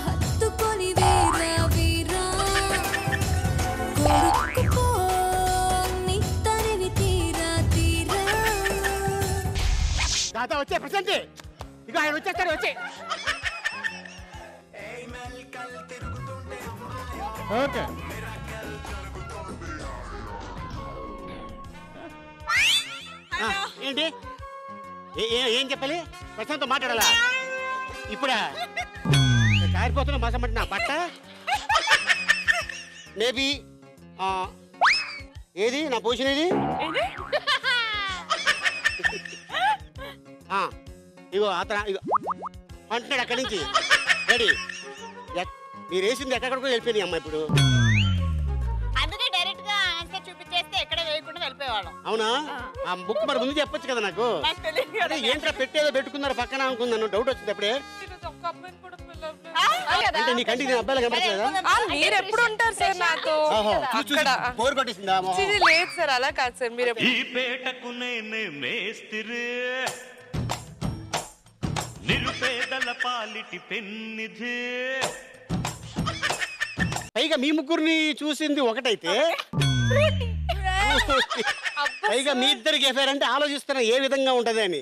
హత్తుకొని వీరా వీరా కొరుక్కుపో నీ తరివి తీరా తీరా దాదా వచ్చే ప్రశాంతి ఇక ఆయన వచ్చేస్తాడు వచ్చే ఓకే ఏంటి ఏం చెప్పాలి ప్రశాంత్తో మాట్లాడాలా ఇప్పుడా కారిపోతున్నా మసమంటే నా బట్ట మేబీ ఏది నా పొజిషన్ ఏది ఇగో అతను ఇగో అంటున్నాడు అక్కడి నుంచి రెడీ మీరు వేసింది ఎక్కడికో వెళ్ళిపోయింది అమ్మ ఇప్పుడు అందుకే డైరెక్ట్ గా ఆన్సర్ చూపించేస్తే ఎక్కడ వేయకుండా వెళ్ళిపోయేవాళ్ళం అవునా ఆ బుక్ మరి ముందు చెప్పొచ్చు కదా నాకు ఏంట్రా పెట్టేదో పెట్టుకున్నారు పక్కన అనుకున్నాను డౌట్ వచ్చింది అప్పుడే అంటే నీ కంటికి అబ్బాయిలు కనపడలేదా మీరు ఎప్పుడు ఉంటారు సార్ నాతో బోర్ కొట్టేసిందా లేదు సార్ అలా కాదు సార్ మీరు ఈ పేటకు నేనే మేస్తిరి నిరుపేదల పాలిటి పెన్నిధి పైగా మీ ముగ్గురిని చూసింది ఒకటైతే పైగా మీ ఇద్దరికి ఎఫైర్ అంటే ఆలోచిస్తున్నా ఏ విధంగా ఉంటది అని